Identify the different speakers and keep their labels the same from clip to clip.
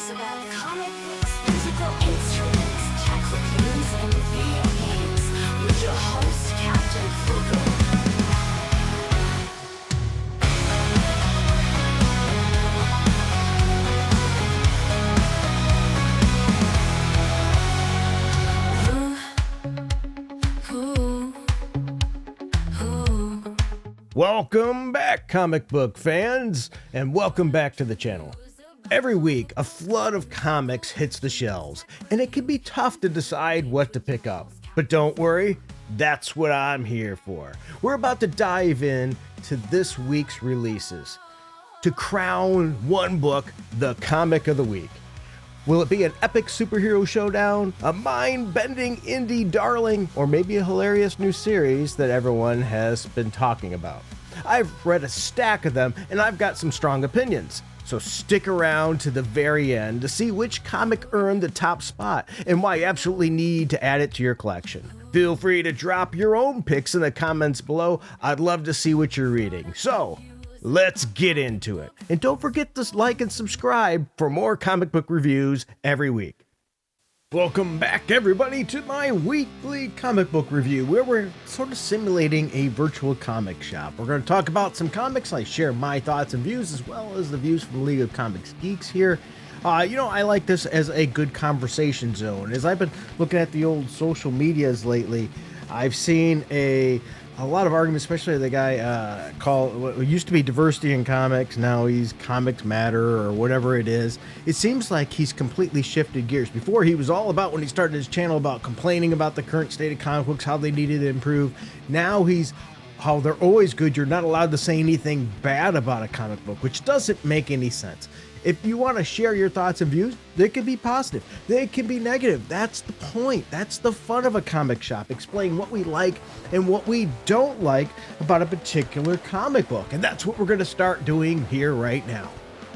Speaker 1: stories about comic books, musical instruments, cartoons, and video games with your host, Captain Fugu.
Speaker 2: Welcome back, comic book fans, and welcome back to the channel. Every week, a flood of comics hits the shelves, and it can be tough to decide what to pick up. But don't worry, that's what I'm here for. We're about to dive in to this week's releases to crown one book the comic of the week. Will it be an epic superhero showdown, a mind-bending indie darling, or maybe a hilarious new series that everyone has been talking about? I've read a stack of them, and I've got some strong opinions. So stick around to the very end to see which comic earned the top spot and why you absolutely need to add it to your collection. Feel free to drop your own picks in the comments below. I'd love to see what you're reading. So, let's get into it. And don't forget to like and subscribe for more comic book reviews every week. Welcome back, everybody, to my weekly comic book review, where we're sort of simulating a virtual comic shop. We're going to talk about some comics. I share my thoughts and views, as well as the views from the League of Comics Geeks here. I like this as a good conversation zone. As I've been looking at the old social medias lately, I've seen a lot of arguments, especially the guy called what used to be Diversity in Comics, now he's Comics Matter or whatever it is. It seems like he's completely shifted gears. Before, he was all about, when he started his channel, about complaining about the current state of comic books, how they needed to improve. Now he's how they're always good. You're not allowed to say anything bad about a comic book, which doesn't make any sense. If you want to share your thoughts and views, they can be positive, they can be negative. That's the point. That's the fun of a comic shop. Explain what we like and what we don't like about a particular comic book. And that's what we're going to start doing here right now.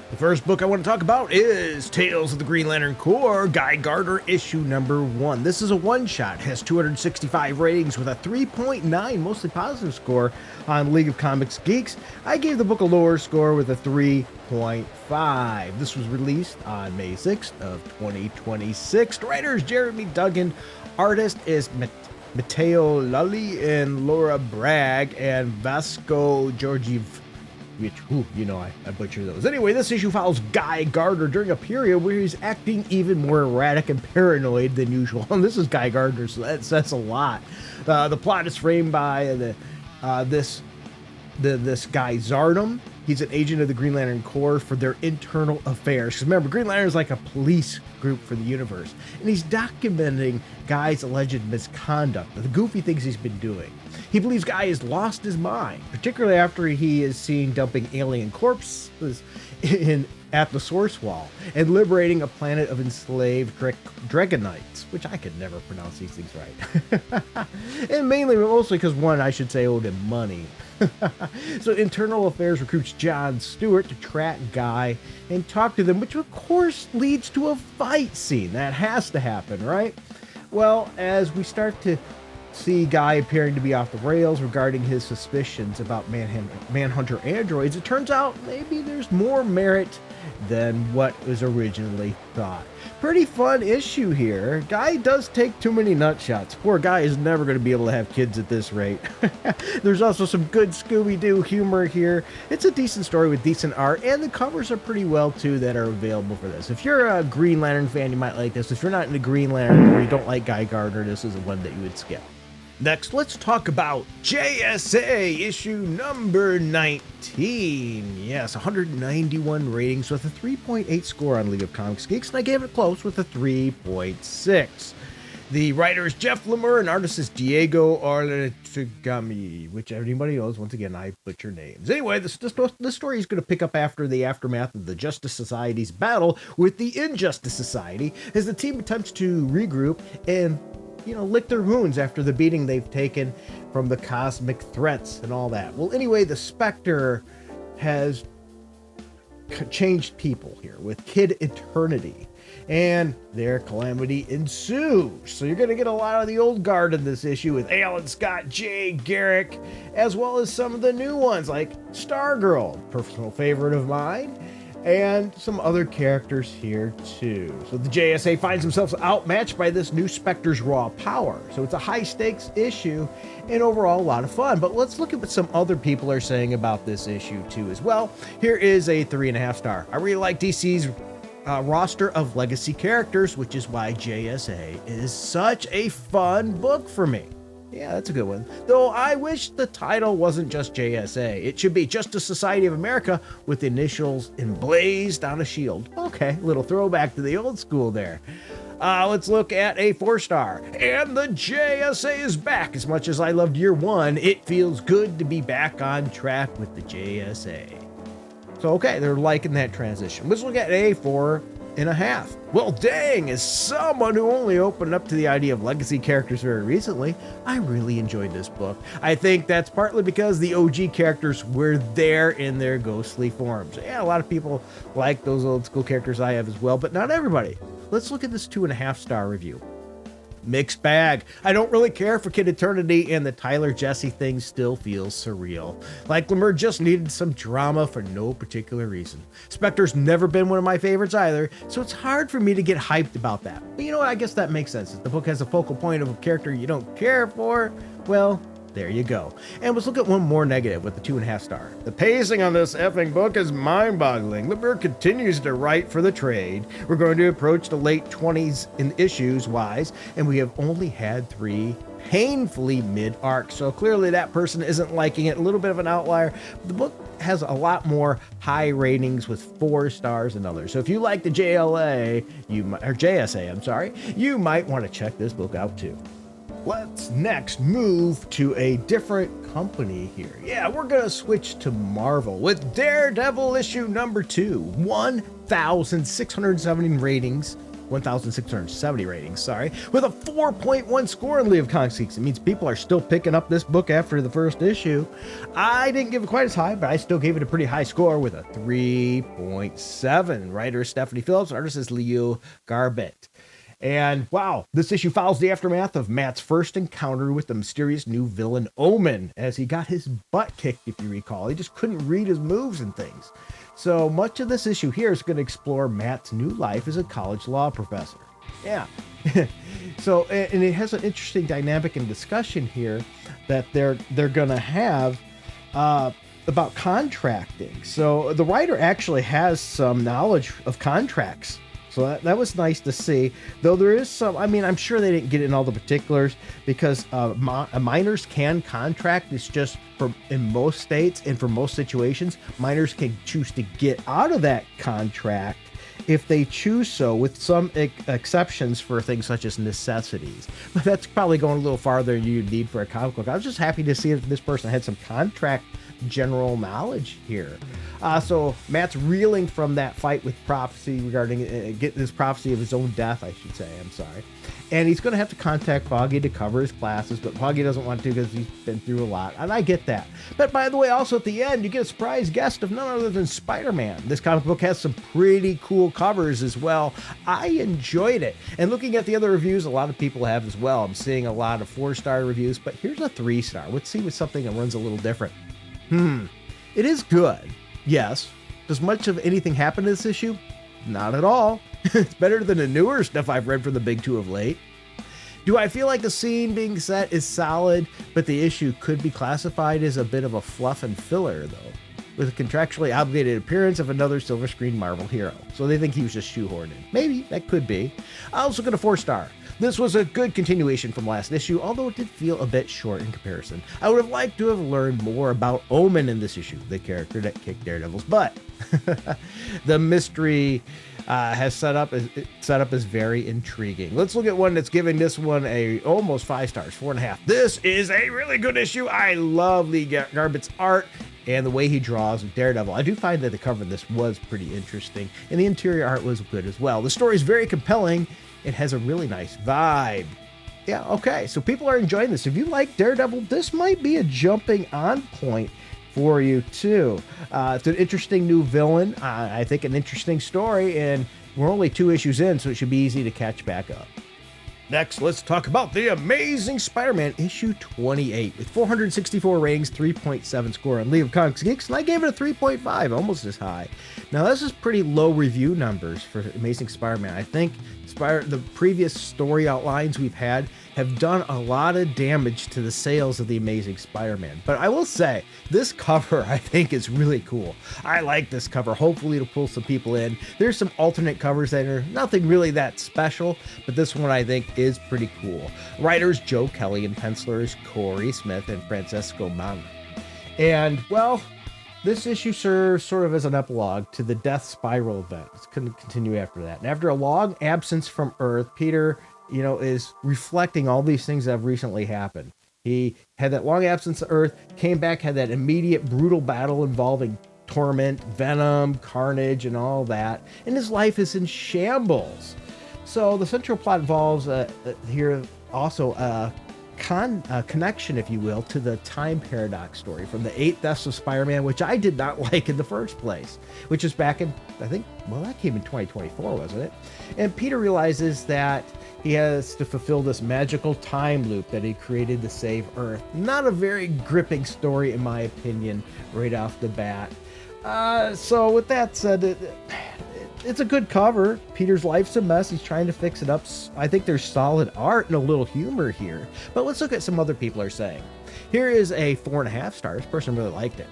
Speaker 2: The first book I want to talk about is Tales of the Green Lantern Corps, Guy Gardner, issue number 1. This is a one-shot, has 265 ratings with a 3.9, mostly positive score on League of Comics Geeks. I gave the book a lower score with a 3.5. This was released on May 6th of 2026. The writer is Jeremy Duggan. Artist is Matteo Lully and Laura Bragg and Vasco Georgiev. Which, I butcher those. Anyway, this issue follows Guy Gardner during a period where he's acting even more erratic and paranoid than usual. And this is Guy Gardner, so that says a lot. The plot is framed by this guy Zardom. He's an agent of the Green Lantern Corps for their internal affairs. Because remember, Green Lantern is like a police group for the universe. And he's documenting Guy's alleged misconduct, the goofy things he's been doing. He believes Guy has lost his mind, particularly after he is seen dumping alien corpses at the source wall and liberating a planet of enslaved Dragonites, which I could never pronounce these things right. And mostly because one, I should say, owed him money. So Internal Affairs recruits John Stewart to track Guy and talk to them, which of course leads to a fight scene. That has to happen, right? Well, as we start to see Guy appearing to be off the rails regarding his suspicions about Manhunter androids, it turns out maybe there's more merit than what was originally thought. Pretty fun issue here. Guy does take too many nut shots. Poor Guy is never going to be able to have kids at this rate. There's also some good Scooby-Doo humor here. It's a decent story with decent art, and the covers are pretty well too that are available for this. If you're a Green Lantern fan, you might like this. If you're not into Green Lantern or you don't like Guy Gardner, this is the one that you would skip. Next, let's talk about JSA issue number 19. Yes, 191 ratings with a 3.8 score on League of Comics Geeks, and I gave it close with a 3.6. The writer is Jeff Lemire, and artist is Diego Arletugami, which anybody knows. Once again, I butcher names. Anyway, this story is going to pick up after the aftermath of the Justice Society's battle with the Injustice Society, as the team attempts to regroup and lick their wounds after the beating they've taken from the cosmic threats and all that. Well, anyway, the Spectre has changed people here with Kid Eternity, and their calamity ensues. So you're going to get a lot of the old guard in this issue with Alan Scott, Jay Garrick, as well as some of the new ones like Stargirl, personal favorite of mine, and some other characters here too. So the JSA finds themselves outmatched by this new Spectre's raw power. So it's a high stakes issue and overall a lot of fun. But let's look at what some other people are saying about this issue too as well. Here is a 3.5 star. I really like DC's roster of legacy characters, which is why JSA is such a fun book for me. Yeah, that's a good one. Though I wish the title wasn't just JSA. It should be Justice Society of America with the initials emblazed on a shield. Okay, little throwback to the old school there. Let's look at a 4 star. And the JSA is back. As much as I loved year 1, it feels good to be back on track with the JSA. So, okay, they're liking that transition. Let's look at a 4.5. Well, dang, as someone who only opened up to the idea of legacy characters very recently, I really enjoyed this book. I think that's partly because the OG characters were there in their ghostly forms. Yeah, a lot of people like those old school characters I have as well, but not everybody. Let's look at this 2.5 star review. Mixed bag. I don't really care for Kid Eternity, and the Tyler Jesse thing still feels surreal. Like Lemur just needed some drama for no particular reason. Spectre's never been one of my favorites either, so it's hard for me to get hyped about that. But you know what? I guess that makes sense. If the book has a focal point of a character you don't care for, well, there you go. And let's look at one more negative with the 2.5 star. The pacing on this effing book is mind-boggling. Lemur continues to write for the trade. We're going to approach the late 20s in issues-wise, and we have only had 3 painfully mid-arcs. So clearly that person isn't liking it. A little bit of an outlier. The book has a lot more high ratings with 4 stars than others. So if you like the JSA, you might want to check this book out too. Let's next move to a different company here. Yeah, we're going to switch to Marvel with Daredevil issue number 2. 1,670 ratings, with a 4.1 score in League of Comics Geeks. It means people are still picking up this book after the first issue. I didn't give it quite as high, but I still gave it a pretty high score with a 3.7. Writer is Stephanie Phillips, artist is Leo Garbett. And wow, this issue follows the aftermath of Matt's first encounter with the mysterious new villain Omen, as he got his butt kicked, if you recall. He just couldn't read his moves and things. So much of this issue here is going to explore Matt's new life as a college law professor. Yeah. So, and it has an interesting dynamic and discussion here that they're going to have about contracting. So the writer actually has some knowledge of contracts. So that was nice to see, though there is some, I mean, I'm sure they didn't get in all the particulars because minors can contract. It's just in most states and for most situations, minors can choose to get out of that contract if they choose so, with some exceptions for things such as necessities. But that's probably going a little farther than you need for a comic book. I was just happy to see that this person had some contract general knowledge here. So Matt's reeling from that fight with prophecy regarding getting this prophecy of his own death, I should say. I'm sorry. And he's going to have to contact Foggy to cover his classes, but Foggy doesn't want to because he's been through a lot, and I get that. But by the way, also at the end, you get a surprise guest of none other than Spider-Man. This comic book has some pretty cool covers as well. I enjoyed it. And looking at the other reviews, a lot of people have as well. I'm seeing a lot of 4-star reviews, but here's a 3-star. Let's see with something that runs a little different. It is good. Yes. Does much of anything happen in this issue? Not at all. It's better than the newer stuff I've read from the big two of late. Do I feel like the scene being set is solid, but the issue could be classified as a bit of a fluff and filler, though, with a contractually obligated appearance of another silver screen Marvel hero. So they think he was just shoehorned in. Maybe, that could be. I also get a 4-star. This was a good continuation from last issue, although it did feel a bit short in comparison. I would have liked to have learned more about Omen in this issue, the character that kicked Daredevil's butt. The mystery has set up as very intriguing. Let's look at one that's giving this one a almost 5 stars, 4.5. This is a really good issue. I love Lee Garbett's art and the way he draws Daredevil. I do find that the cover of this was pretty interesting, and the interior art was good as well. The story is very compelling. It has a really nice vibe. Yeah, okay, so people are enjoying this. If you like Daredevil, this might be a jumping on point for you too. It's an interesting new villain. I think an interesting story, and we're only 2 issues in, so it should be easy to catch back up. Next, let's talk about The Amazing Spider-Man issue 28 with 464 ratings, 3.7 score on League of Comics Geeks, and I gave it a 3.5, almost as high. Now, this is pretty low review numbers for Amazing Spider-Man. I think the previous story outlines we've had have done a lot of damage to the sales of the Amazing Spider-Man. But I will say, this cover I think is really cool. I like this cover. Hopefully it'll pull some people in. There's some alternate covers that are nothing really that special, but this one I think is pretty cool. Writers Joe Kelly and pencilers Corey Smith and Francesco Manna. And, well, this issue serves sort of as an epilogue to the Death Spiral event. It's going to continue after that. And after a long absence from Earth, Peter, is reflecting all these things that have recently happened. He had that long absence of Earth, came back, had that immediate brutal battle involving Torment, Venom, Carnage, and all that. And his life is in shambles. So the central plot involves here also a connection, if you will, to the time paradox story from the 8 Deaths of Spider-Man, which I did not like in the first place, which is back in, I think, well, that came in 2024, wasn't it? And Peter realizes that he has to fulfill this magical time loop that he created to save Earth. Not a very gripping story, in my opinion, right off the bat. So with that said, it's a good cover. Peter's life's a mess. He's trying to fix it up. I think there's solid art and a little humor here. But let's look at some other people are saying. Here is a 4.5 stars. Person really liked it.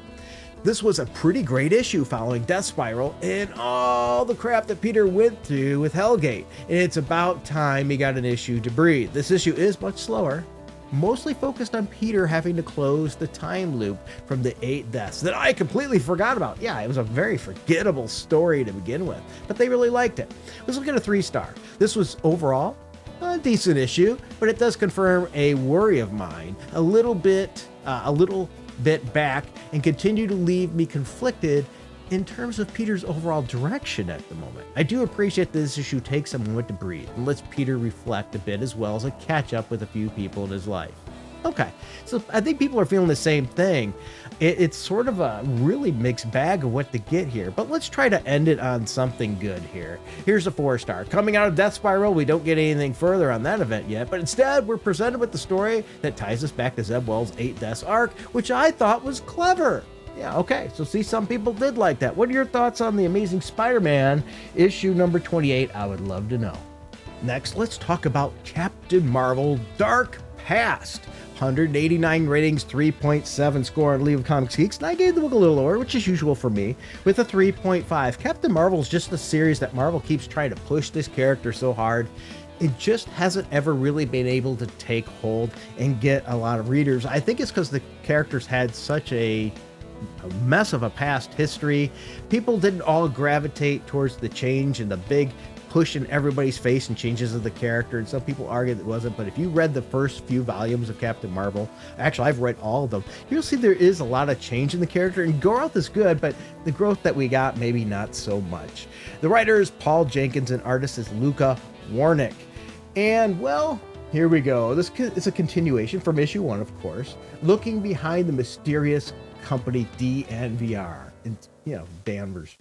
Speaker 2: This was a pretty great issue following Death Spiral and all the crap that Peter went through with Hellgate. And it's about time he got an issue to breathe. This issue is much slower, mostly focused on Peter having to close the time loop from the 8 deaths that I completely forgot about. Yeah, it was a very forgettable story to begin with, but they really liked it. Let's look at a 3-star. This was overall a decent issue, but it does confirm a worry of mine a little bit back and continue to leave me conflicted in terms of Peter's overall direction at the moment. I do appreciate that this issue takes a moment to breathe and lets Peter reflect a bit as well as a catch up with a few people in his life. Okay, so I think people are feeling the same thing. It's sort of a really mixed bag of what to get here, but let's try to end it on something good here. Here's a 4-star. Coming out of Death Spiral, we don't get anything further on that event yet, but instead we're presented with the story that ties us back to Zeb Wells' 8 Deaths arc, which I thought was clever. Yeah, okay, so see, some people did like that. What are your thoughts on The Amazing Spider-Man issue number 28? I would love to know. Next, let's talk about Captain Marvel Dark Past. 189 ratings, 3.7 score on Leave Comics Geeks, and I gave the book a little lower, which is usual for me, with a 3.5. Captain Marvel is just a series that Marvel keeps trying to push this character so hard. It just hasn't ever really been able to take hold and get a lot of readers. I think it's because the characters had such a mess of a past history. People didn't all gravitate towards the change and the big push in everybody's face and changes of the character, and some people argue that it wasn't, but if you read the first few volumes of Captain Marvel, actually I've read all of them, you'll see there is a lot of change in the character, and growth is good, but the growth that we got, maybe not so much. The writer is Paul Jenkins and artist is Luca Warnick. And well, here we go. This is a continuation from issue 1, of course, looking behind the mysterious company DNVR, and Danvers.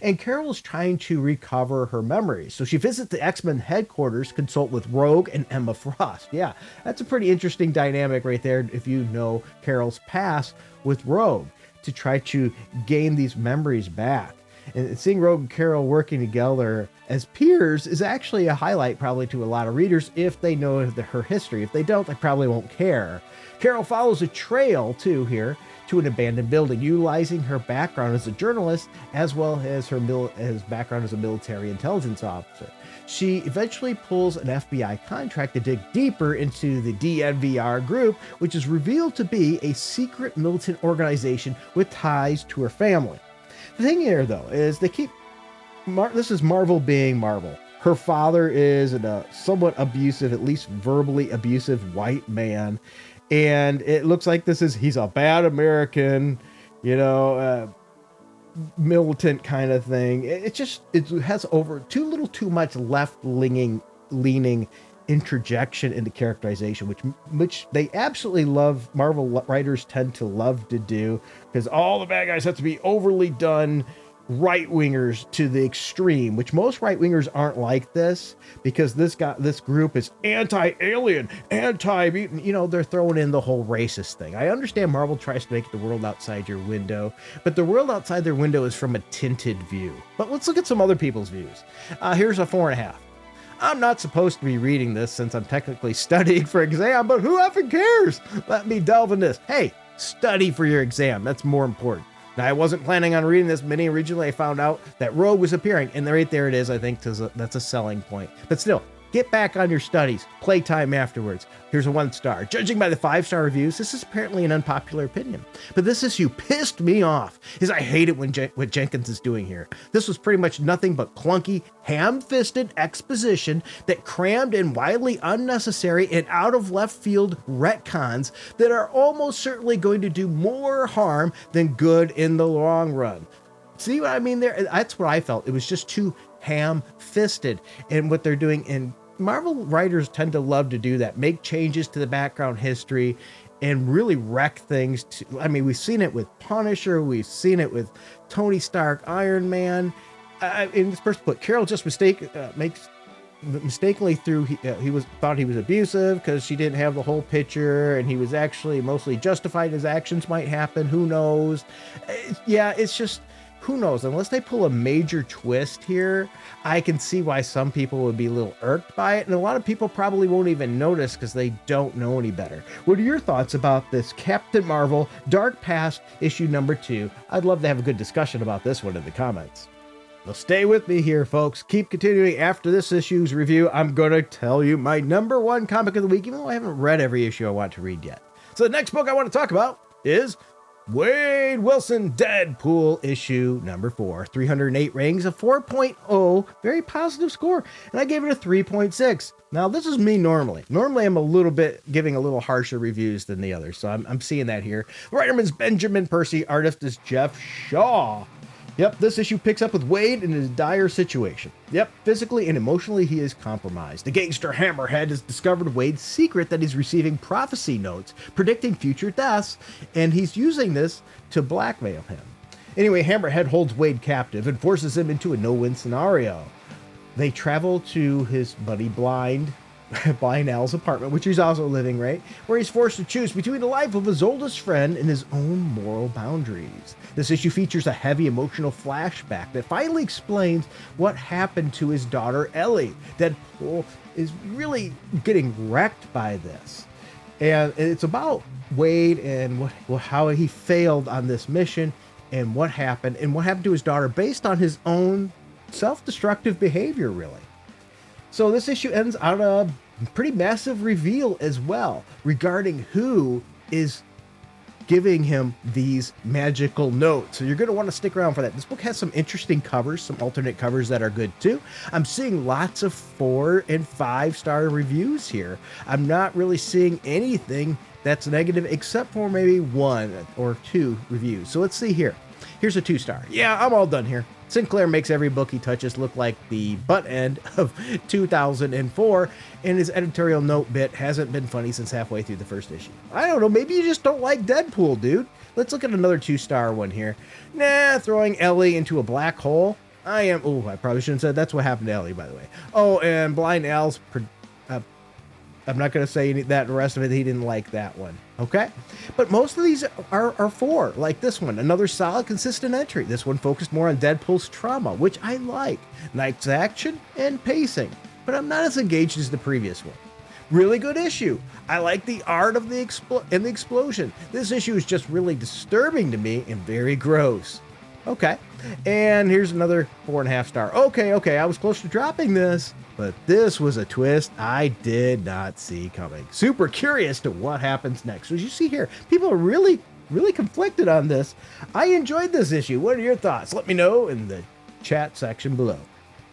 Speaker 2: And Carol is trying to recover her memories. So she visits the X-Men headquarters, consult with Rogue and Emma Frost. Yeah, that's a pretty interesting dynamic right there if you know Carol's past with Rogue, to try to gain these memories back. And seeing Rogue and Carol working together as peers is actually a highlight probably to a lot of readers if they know her history. If they don't, they probably won't care. Carol follows a trail too here to an abandoned building, utilizing her background as a journalist as well as her background as a military intelligence officer. She eventually pulls an FBI contract to dig deeper into the DNVR group, which is revealed to be a secret militant organization with ties to her family. The thing here, though, is they keep... this is Marvel being Marvel. Her father is a somewhat abusive, at least verbally abusive, white man. And it looks like he's a bad American, militant kind of thing. It has over too much left-leaning interjection into characterization, which they absolutely love. Marvel writers tend to love to do, because all the bad guys have to be overly done, right-wingers to the extreme, which most right-wingers aren't like this, because this group is anti-alien, anti-mutant, you know, they're throwing in the whole racist thing. I understand Marvel tries to make the world outside your window, but the world outside their window is from a tinted view. But let's look at some other people's views. Here's a 4.5. I'm not supposed to be reading this since I'm technically studying for exam, but who effing cares? Let me delve in this. Hey, study for your exam. That's more important. Now, I wasn't planning on reading this mini. Originally, I found out that Rogue was appearing, and right there it is. I think that's a selling point. But still, get back on your studies. Playtime afterwards. Here's a 1 star. Judging by the 5-star reviews, this is apparently an unpopular opinion. But this issue pissed me off, as I hate it what Jenkins is doing here. This was pretty much nothing but clunky, ham-fisted exposition that crammed in wildly unnecessary and out-of-left-field retcons that are almost certainly going to do more harm than good in the long run. See what I mean there? That's what I felt. It was just too ham-fisted. And what they're doing in Marvel writers tend to love to do that, make changes to the background history and really wreck things. I mean, we've seen it with Punisher. We've seen it with Tony Stark, Iron Man. In this first book, Carol just mistakenly thought he was abusive because she didn't have the whole picture, and he was actually mostly justified. His actions might happen. Who knows? Yeah, it's just, who knows? Unless they pull a major twist here, I can see why some people would be a little irked by it, and a lot of people probably won't even notice because they don't know any better. What are your thoughts about this Captain Marvel Dark Past issue number 2? I'd love to have a good discussion about this one in the comments. Well, stay with me here, folks. Keep continuing after this issue's review. I'm going to tell you my number 1 comic of the week, even though I haven't read every issue I want to read yet. So the next book I want to talk about is Wade Wilson Deadpool issue number 4. 308 ratings, a 4.0, very positive score, and I gave it a 3.6. Now, this is me normally. Normally, I'm a little bit giving a little harsher reviews than the others, so I'm seeing that here. The writerman's Benjamin Percy, artist is Jeff Shaw. Yep, this issue picks up with Wade in his dire situation. Yep, physically and emotionally he is compromised. The gangster Hammerhead has discovered Wade's secret that he's receiving prophecy notes predicting future deaths, and he's using this to blackmail him. Anyway, Hammerhead holds Wade captive and forces him into a no-win scenario. They travel to his buddy Blind Al's apartment, which he's also living, right? Where he's forced to choose between the life of his oldest friend and his own moral boundaries. This issue features a heavy emotional flashback that finally explains what happened to his daughter Ellie. Deadpool is really getting wrecked by this. And it's about Wade and how he failed on this mission and what happened to his daughter based on his own self-destructive behavior, really. So this issue ends on a pretty massive reveal as well regarding who is giving him these magical notes. So you're going to want to stick around for that. This book has some interesting covers, some alternate covers that are good too. I'm seeing lots of 4 and 5-star reviews here. I'm not really seeing anything that's negative except for maybe 1 or 2 reviews. So let's see here. Here's a 2-star. Yeah, I'm all done here. Sinclair makes every book he touches look like the butt end of 2004, and his editorial note bit hasn't been funny since halfway through the first issue. I don't know, maybe you just don't like Deadpool, dude. Let's look at another 2-star one here. Nah, throwing Ellie into a black hole. I probably shouldn't have said that's what happened to Ellie, by the way. Oh, and Blind Al's... I'm not going to say that the rest of it, he didn't like that one. Okay? But most of these are 4, like this one. Another solid, consistent entry. This one focused more on Deadpool's trauma, which I like. Nice action and pacing. But I'm not as engaged as the previous one. Really good issue. I like the art of the explosion. This issue is just really disturbing to me and very gross. Okay. And here's another 4.5 star. Okay. I was close to dropping this, but this was a twist I did not see coming. Super curious to what happens next. So as you see here, people are really conflicted on this. I enjoyed this issue. What are your thoughts? Let me know in the chat section below.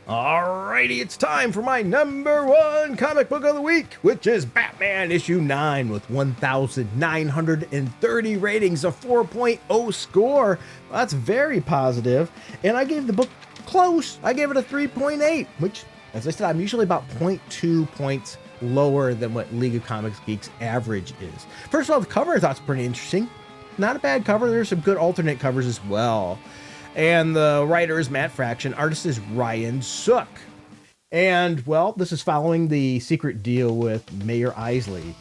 Speaker 2: Alrighty, it's time for my number 1 comic book of the week, which is Batman issue 9 with 1,930 ratings, a 4.0 score. Well, that's very positive. And I gave the book close. I gave it a 3.8, which, as I said, I'm usually about 0.2 points lower than what League of Comics Geeks average is. First of all, the cover I thought was pretty interesting. Not a bad cover. There's some good alternate covers as well. And the writer is Matt Fraction. Artist is Ryan Sook. And, well, this is following the secret deal with Mayor Isley,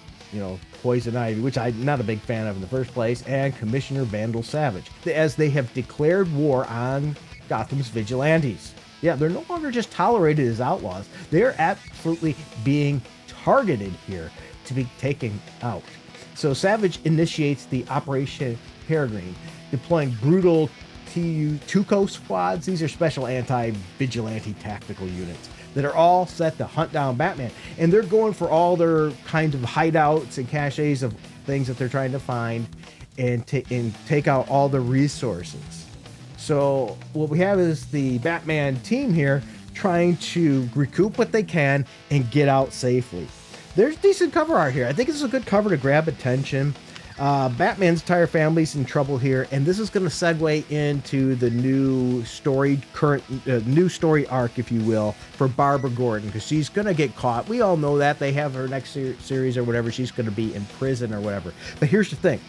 Speaker 2: Poison Ivy, which I'm not a big fan of in the first place, and Commissioner Vandal Savage, as they have declared war on Gotham's vigilantes. Yeah, they're no longer just tolerated as outlaws. They're absolutely being targeted here to be taken out. So Savage initiates the Operation Peregrine, deploying brutal Tuco squads. These are special anti-vigilante tactical units that are all set to hunt down Batman. And they're going for all their kinds of hideouts and caches of things that they're trying to find and take out all the resources. So what we have is the Batman team here trying to recoup what they can and get out safely. There's decent cover art here. I think this is a good cover to grab attention. Batman's entire family's in trouble here, and this is going to segue into the new story arc, if you will, for Barbara Gordon, because she's going to get caught. We all know that. They have her next series or whatever. She's going to be in prison or whatever. But here's the thing.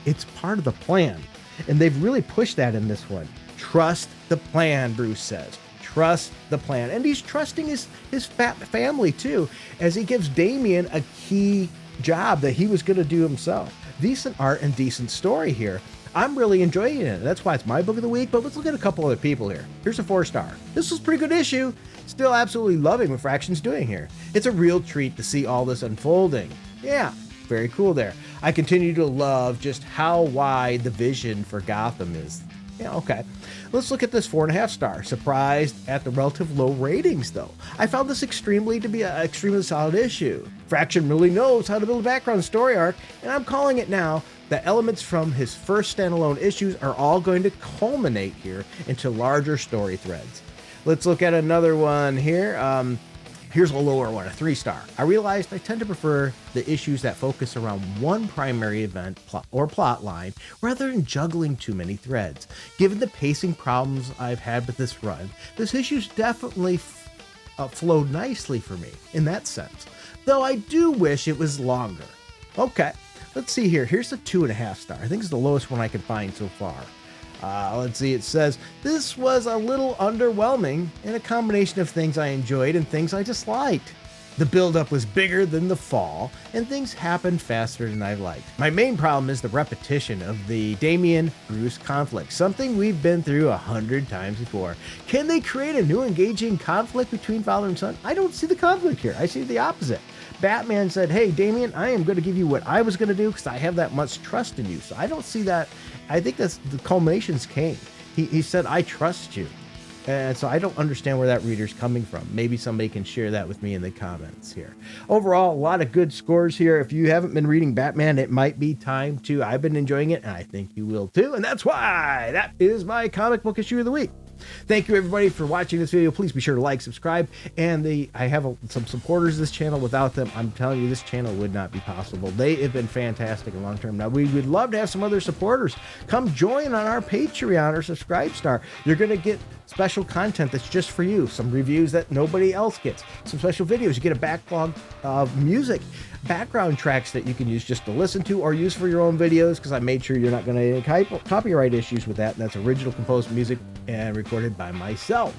Speaker 2: It's part of the plan, and they've really pushed that in this one. Trust the plan, Bruce says. Trust the plan. And he's trusting his family, too, as he gives Damian a key job that he was going to do himself. Decent art and decent story here. I'm really enjoying it. That's why it's my book of the week, but let's look at a couple other people here. Here's a 4-star. This was a pretty good issue. Still absolutely loving what Fraction's doing here. It's a real treat to see all this unfolding. Yeah, very cool there. I continue to love just how wide the vision for Gotham is. Yeah, okay. Let's look at this 4.5-star. Surprised at the relative low ratings, though. I found this to be an extremely solid issue. Fraction really knows how to build a background story arc, and I'm calling it now. The elements from his first standalone issues are all going to culminate here into larger story threads. Let's look at another one here. Here's a lower one, a 3-star. I realized I tend to prefer the issues that focus around one primary event or plot line rather than juggling too many threads. Given the pacing problems I've had with this run, this issue's definitely flowed nicely for me in that sense, though I do wish it was longer. Okay, let's see here. Here's a 2.5-star. I think it's the lowest one I can find so far. Let's see, it says, this was a little underwhelming in a combination of things I enjoyed and things I disliked. The buildup was bigger than the fall, and things happened faster than I liked. My main problem is the repetition of the Damian-Bruce conflict, something we've been through 100 times before. Can they create a new engaging conflict between father and son? I don't see the conflict here. I see the opposite. Batman said, hey, Damian, I am going to give you what I was going to do because I have that much trust in you. So I don't see that. I think that's the culminations came. He said, I trust you. And so I don't understand where that reader's coming from. Maybe somebody can share that with me in the comments here. Overall, a lot of good scores here. If you haven't been reading Batman, it might be time to. I've been enjoying it, and I think you will too. And that's why that is my comic book issue of the week. Thank you everybody for watching this video. Please be sure to like, subscribe, and I have some supporters of this channel. Without them, I'm telling you, this channel would not be possible. They have been fantastic in long term. Now we would love to have some other supporters come join on our Patreon or Subscribe Star. You're going to get special content that's just for you, some reviews that nobody else gets, some special videos. You get a backlog of music, background tracks that you can use just to listen to or use for your own videos, because I made sure you're not going to get copyright issues with that. And that's original composed music and recorded by myself.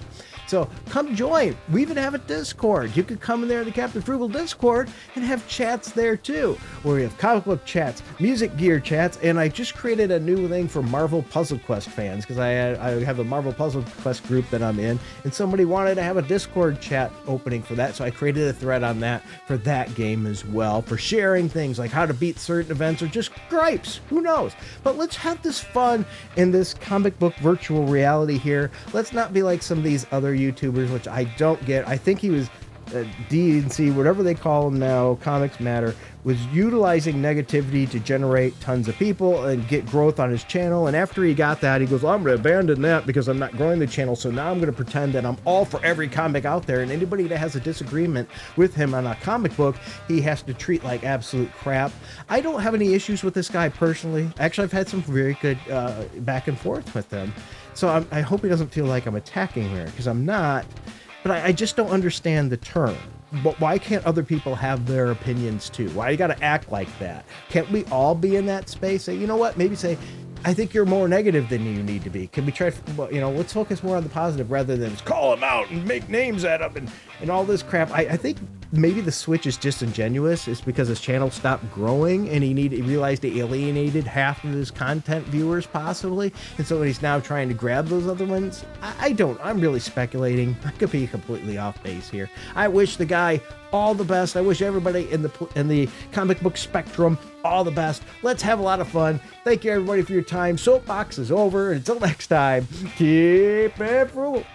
Speaker 2: So come join. We even have a Discord. You could come in there in the Captain Frugal Discord and have chats there too, where we have comic book chats, music gear chats, and I just created a new thing for Marvel Puzzle Quest fans, because I have a Marvel Puzzle Quest group that I'm in, and somebody wanted to have a Discord chat opening for that, so I created a thread on that for that game as well, for sharing things like how to beat certain events or just gripes. Who knows? But let's have this fun in this comic book virtual reality here. Let's not be like some of these other YouTubers, which I don't get. I think he was D&C, whatever they call them now, Comics Matter, was utilizing negativity to generate tons of people and get growth on his channel. And after he got that, he goes, well, I'm going to abandon that because I'm not growing the channel. So now I'm going to pretend that I'm all for every comic out there. And anybody that has a disagreement with him on a comic book, he has to treat like absolute crap. I don't have any issues with this guy personally. Actually, I've had some very good back and forth with him. So I hope he doesn't feel like I'm attacking here, because I'm not. But I just don't understand the term. But why can't other people have their opinions too? Why you got to act like that? Can't we all be in that space? Say, you know what? Maybe say, I think you're more negative than you need to be. Can we try, let's focus more on the positive rather than just call him out and make names at him and all this crap. I think maybe the switch is disingenuous. It's because his channel stopped growing and he realized he alienated half of his content viewers possibly. And so he's now trying to grab those other ones. I'm really speculating. I could be completely off base here. I wish the guy all the best. I wish everybody in the comic book spectrum all the best. Let's have a lot of fun. Thank you everybody for your time. Soapbox is over. Until next time, keep it frugal.